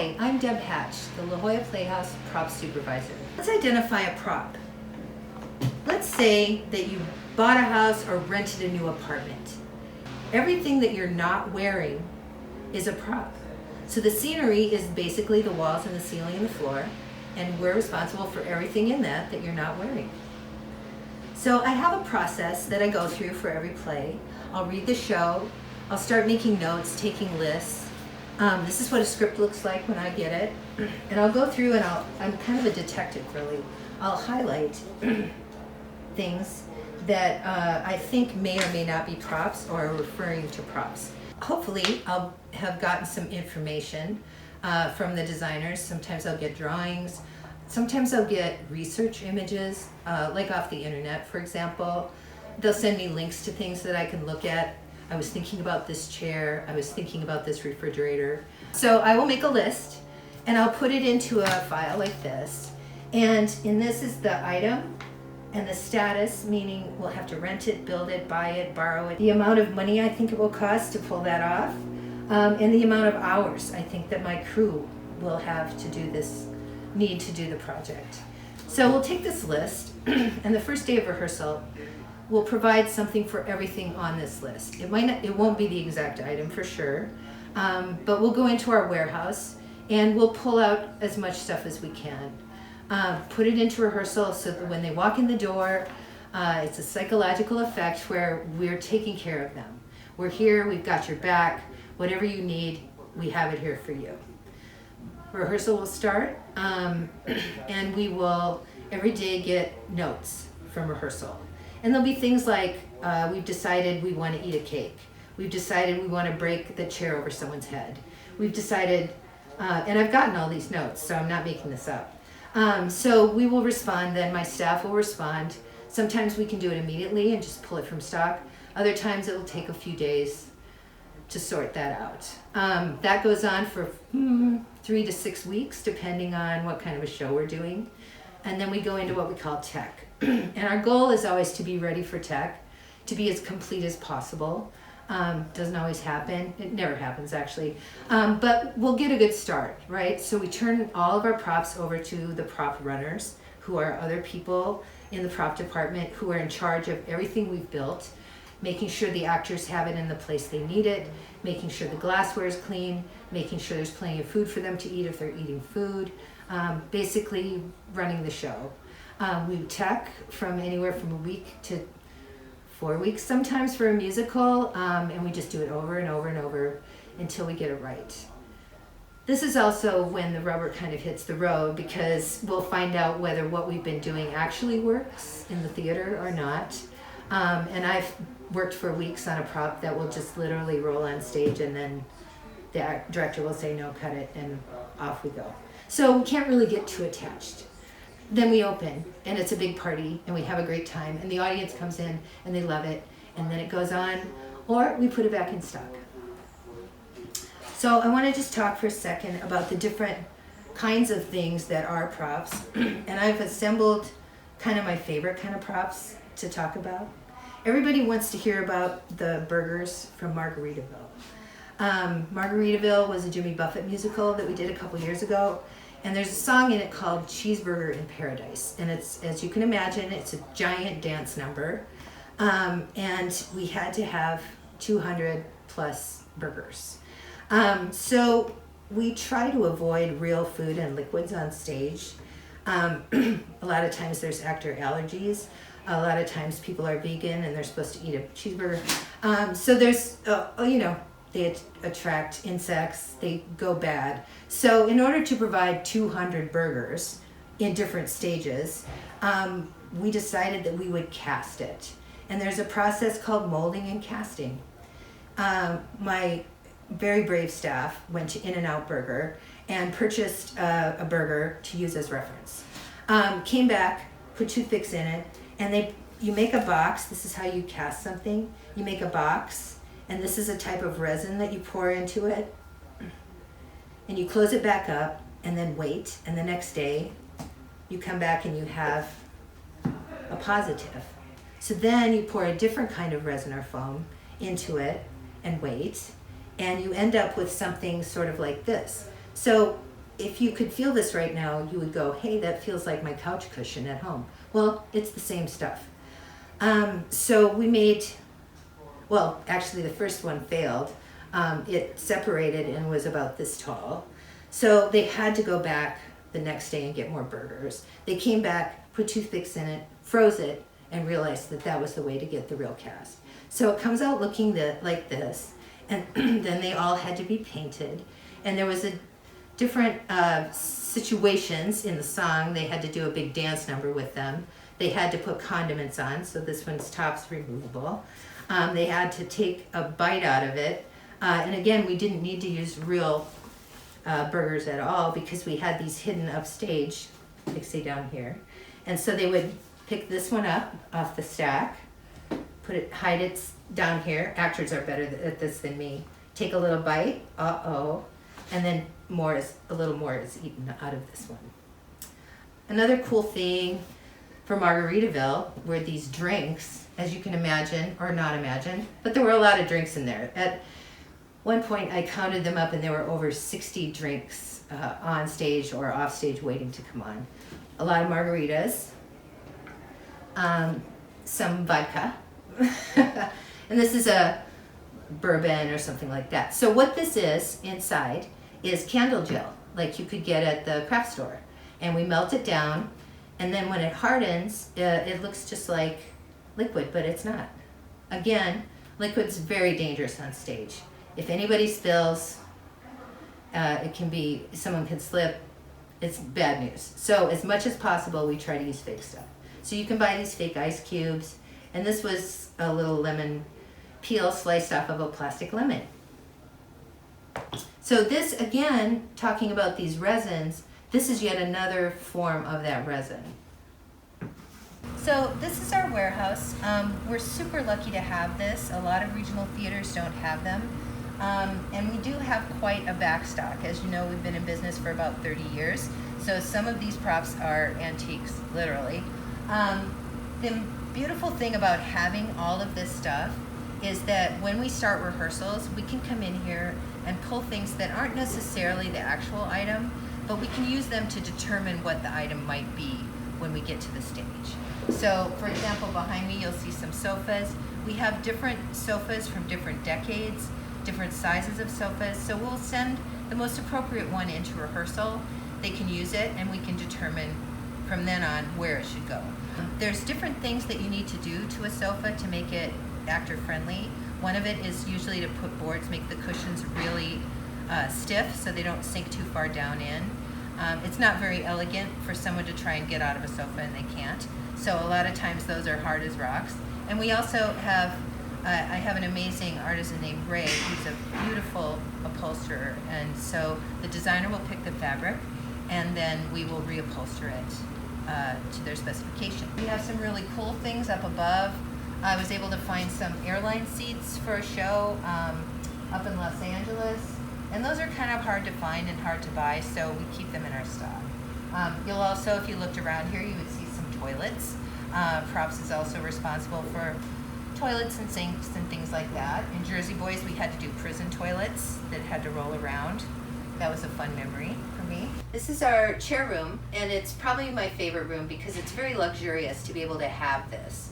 Hi, I'm Deb Hatch, the La Jolla Playhouse prop supervisor. Let's identify a prop. Let's say that you bought a house or rented a new apartment. Everything that you're not wearing is a prop. So the scenery is basically the walls and the ceiling and the floor, and we're responsible for everything in that you're not wearing. So I have a process that I go through for every play. I'll read the show, I'll start making notes, taking lists. This is what a script looks like when I get it. And I'll go through and I'm kind of a detective really. I'll highlight things that I think may or may not be props or are referring to props. Hopefully I'll have gotten some information from the designers. Sometimes I'll get drawings. Sometimes I'll get research images, like off the internet, for example. They'll send me links to things that I can look at. I was thinking about this chair, I was thinking about this refrigerator. So I will make a list and I'll put it into a file like this. And in this is the item and the status, meaning we'll have to rent it, build it, buy it, borrow it, the amount of money I think it will cost to pull that off, and the amount of hours I think that my crew will have to do this, need to do the project. So we'll take this list and the first day of rehearsal, we'll provide something for everything on this list. It won't be the exact item for sure, but we'll go into our warehouse and we'll pull out as much stuff as we can. Put it into rehearsal so that when they walk in the door, it's a psychological effect where we're taking care of them. We're here, we've got your back, whatever you need, we have it here for you. Rehearsal will start, and we will every day get notes from rehearsal. And there'll be things like, we've decided we want to eat a cake. We've decided we want to break the chair over someone's head. We've decided, and I've gotten all these notes, so I'm not making this up. So we will respond then, my staff will respond. Sometimes we can do it immediately and just pull it from stock. Other times it will take a few days to sort that out. That goes on for 3 to 6 weeks, depending on what kind of a show we're doing. And then we go into what we call tech. And our goal is always to be ready for tech, to be as complete as possible. Doesn't always happen. It never happens actually. But we'll get a good start, right? So we turn all of our props over to the prop runners, who are other people in the prop department who are in charge of everything we've built, making sure the actors have it in the place they need it, making sure the glassware is clean, making sure there's plenty of food for them to eat if they're eating food, basically running the show. We tech from anywhere from a week to 4 weeks sometimes for a musical, and we just do it over and over and over until we get it right. This is also when the rubber kind of hits the road, because we'll find out whether what we've been doing actually works in the theater or not. And I've worked for weeks on a prop that will just literally roll on stage and then the director will say, no, cut it, and off we go. So we can't really get too attached. Then we open, and it's a big party, and we have a great time, and the audience comes in, and they love it, and then it goes on, or we put it back in stock. So I want to just talk for a second about the different kinds of things that are props, and I've assembled kind of my favorite kind of props to talk about. Everybody wants to hear about the burgers from Margaritaville. Margaritaville was a Jimmy Buffett musical that we did a couple years ago. And there's a song in it called Cheeseburger in Paradise. And it's, as you can imagine, it's a giant dance number. And we had to have 200 plus burgers. So we try to avoid real food and liquids on stage. A lot of times there's actor allergies. A lot of times people are vegan and they're supposed to eat a cheeseburger. So there's, they attract insects, they go bad. So in order to provide 200 burgers in different stages, we decided that we would cast it. And there's a process called molding and casting. My very brave staff went to In-N-Out Burger and purchased a burger to use as reference. Came back, put toothpicks in it, and you make a box. This is how you cast something. You make a box. And this is a type of resin that you pour into it. And you close it back up and then wait. And the next day, you come back and you have a positive. So then you pour a different kind of resin or foam into it and wait. And you end up with something sort of like this. So if you could feel this right now, you would go, hey, that feels like my couch cushion at home. Well, it's the same stuff. So we made, well, actually the first one failed. It separated and was about this tall. So they had to go back the next day and get more burgers. They came back, put toothpicks in it, froze it, and realized that that was the way to get the real cast. So it comes out looking like this, and then they all had to be painted. And there was a different situations in the song. They had to do a big dance number with them. They had to put condiments on, so this one's top's removable. They had to take a bite out of it. And again, we didn't need to use real burgers at all because we had these hidden upstage, like say down here. And so they would pick this one up off the stack, hide it down here. Actors are better at this than me. Take a little bite, and then a little more is eaten out of this one. Another cool thing for Margaritaville were these drinks, as you can imagine, or not imagine, but there were a lot of drinks in there. At one point I counted them up and there were over 60 drinks on stage or off stage waiting to come on. A lot of margaritas, some vodka, and this is a bourbon or something like that. So what this is inside is candle gel, like you could get at the craft store. And we melt it down, and then when it hardens, it looks just like liquid, but it's not. Again, liquid's very dangerous on stage. If anybody spills, someone can slip, it's bad news. So as much as possible, we try to use fake stuff. So you can buy these fake ice cubes, and this was a little lemon peel sliced off of a plastic lemon. So this, again, talking about these resins, this is yet another form of that resin. So this is our warehouse. We're super lucky to have this. A lot of regional theaters don't have them. And we do have quite a backstock. As you know, we've been in business for about 30 years. So some of these props are antiques, literally. The beautiful thing about having all of this stuff is that when we start rehearsals, we can come in here and pull things that aren't necessarily the actual item, but we can use them to determine what the item might be when we get to the stage. So, for example, behind me you'll see some sofas. We have different sofas from different decades, different sizes of sofas, so we'll send the most appropriate one into rehearsal. They can use it, and we can determine from then on where it should go. There's different things that you need to do to a sofa to make it actor friendly. One of it is usually to put boards, make the cushions really stiff so they don't sink too far down in. It's not very elegant for someone to try and get out of a sofa and they can't. So a lot of times those are hard as rocks. And we also have, I have an amazing artisan named Ray who's a beautiful upholsterer. And so the designer will pick the fabric and then we will reupholster it to their specification. We have some really cool things up above. I was able to find some airline seats for a show up in Los Angeles, and those are kind of hard to find and hard to buy, so we keep them in our stock. You'll also, if you looked around here, you would see some toilets. Props is also responsible for toilets and sinks and things like that. In Jersey Boys, we had to do prison toilets that had to roll around. That was a fun memory for me. This is our chair room, and it's probably my favorite room because it's very luxurious to be able to have this.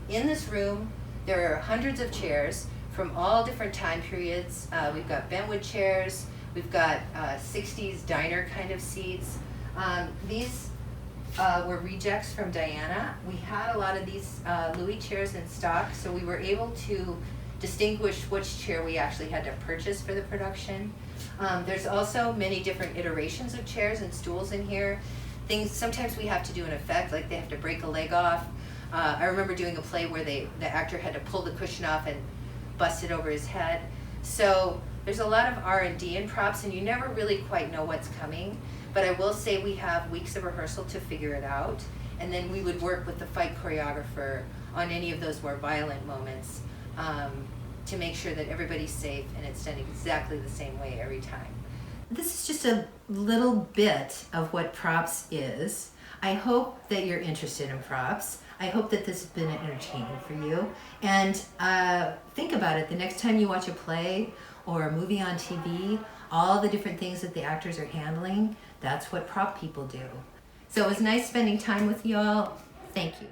In this room, there are hundreds of chairs from all different time periods. We've got bentwood chairs, we've got 60s diner kind of seats. These were rejects from Diana. We had a lot of these Louis chairs in stock, so we were able to distinguish which chair we actually had to purchase for the production. There's also many different iterations of chairs and stools in here. Sometimes we have to do an effect, like they have to break a leg off. I remember doing a play where the actor had to pull the cushion off and bust it over his head. So there's a lot of R&D in props, and you never really quite know what's coming. But I will say we have weeks of rehearsal to figure it out, and then we would work with the fight choreographer on any of those more violent moments to make sure that everybody's safe and it's done exactly the same way every time. This is just a little bit of what props is. I hope that you're interested in props. I hope that this has been entertaining for you. And think about it, the next time you watch a play or a movie on TV, all the different things that the actors are handling, that's what prop people do. So it was nice spending time with y'all. Thank you.